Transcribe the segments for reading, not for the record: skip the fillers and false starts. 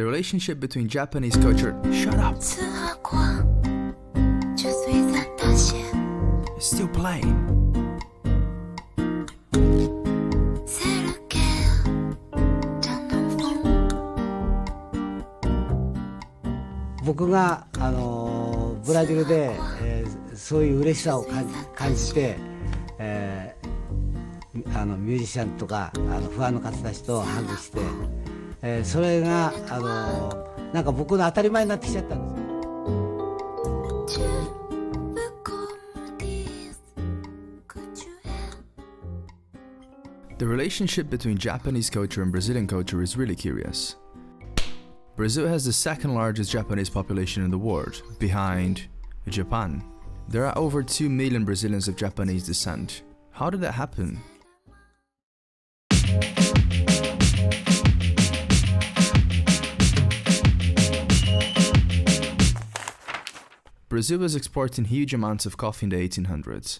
The relationship between Japanese culture... Shut up! It's still playing.僕がブラジルで、そういう嬉しさを感じて、ミュージシャンとかファンの方たちとハグして、それがなんか僕の当たり前になってきちゃったんですよ。The relationship between Japanese culture and Brazilian culture is really curious. Brazil has the second largest Japanese population in the world, behind Japan. There are over 2 million Brazilians of Japanese descent. How did that happen? Brazil was exporting huge amounts of coffee in the 1800s.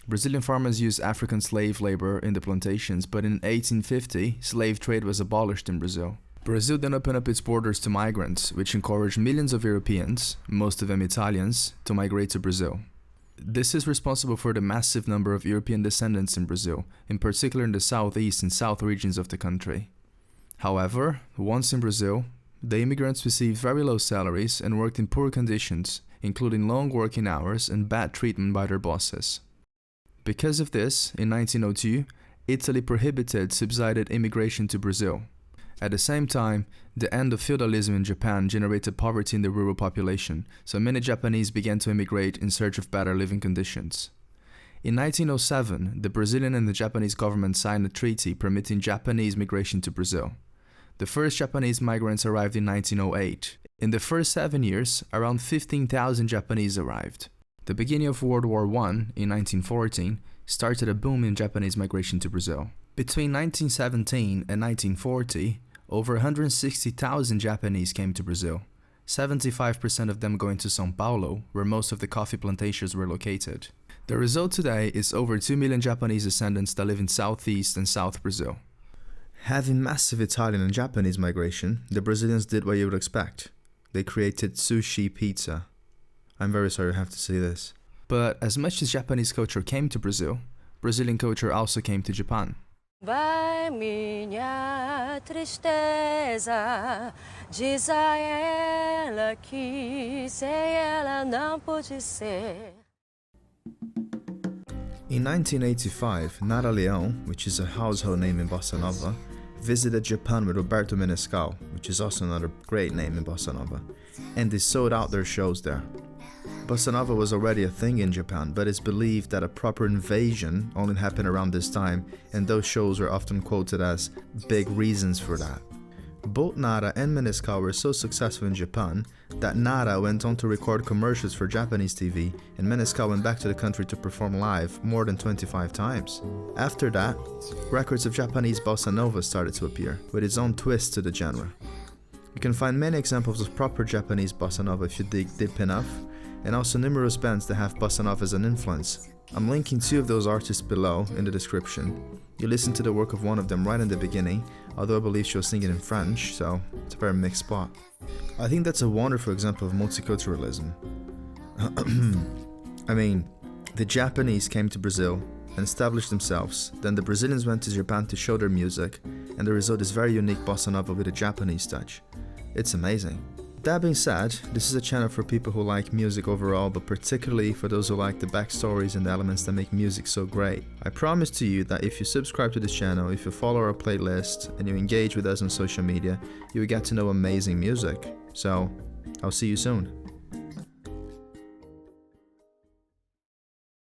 Brazilian farmers used African slave labor in the plantations, but in 1850, slave trade was abolished in Brazil. Brazil then opened up its borders to migrants, which encouraged millions of Europeans, most of them Italians, to migrate to Brazil. This is responsible for the massive number of European descendants in Brazil, in particular in the southeast and south regions of the country. However, once in Brazil, the immigrants received very low salaries and worked in poor conditions, including long working hours and bad treatment by their bosses. Because of this, in 1902, Italy prohibited subsidized immigration to Brazil. At the same time, the end of feudalism in Japan generated poverty in the rural population, so many Japanese began to immigrate in search of better living conditions. In 1907, the Brazilian and the Japanese government signed a treaty permitting Japanese migration to Brazil. The first Japanese migrants arrived in 1908. In the first 7 years, around 15,000 Japanese arrived. The beginning of World War I, in 1914, started a boom in Japanese migration to Brazil. Between 1917 and 1940, over 160,000 Japanese came to Brazil, 75% of them going to São Paulo, where most of the coffee plantations were located. The result today is over 2 million Japanese descendants that live in southeast and south Brazil. Having massive Italian and Japanese migration, the Brazilians did what you would expect. They created sushi pizza. I'm very sorry I have to say this. But as much as Japanese culture came to Brazil, Brazilian culture also came to Japan. Vai minha tristeza, diz a ela que sem ela não pode ser. In 1985, Nara Leão, which is a household name in Bossa Nova, visited Japan with Roberto Menescal, which is also another great name in Bossa Nova, and they sold out their shows there. Bossa Nova was already a thing in Japan, but it's believed that a proper invasion only happened around this time, and those shows are often quoted as big reasons for that. Both Nara and Menescal were so successful in Japan that Nara went on to record commercials for Japanese TV, and Menescal went back to the country to perform live more than 25 times. After that, records of Japanese Bossa Nova started to appear, with its own twist to the genre. You can find many examples of proper Japanese Bossa Nova if you dig deep enough, and also numerous bands that have Bossa Nova as an influence. I'm linking 2 of those artists below in the description. You listen to the work of one of them right in the beginning, although I believe she was singing in French, so it's a very mixed spot. I think that's a wonderful example of multiculturalism. I mean, the Japanese came to Brazil and established themselves, then the Brazilians went to Japan to show their music, and the result is very unique Bossa Nova with a Japanese touch. It's amazing. That being said, this is a channel for people who like music overall, but particularly for those who like the backstories and the elements that make music so great. I promise to you that if you subscribe to this channel, if you follow our playlist, and you engage with us on social media, you will get to know amazing music. So, I'll see you soon.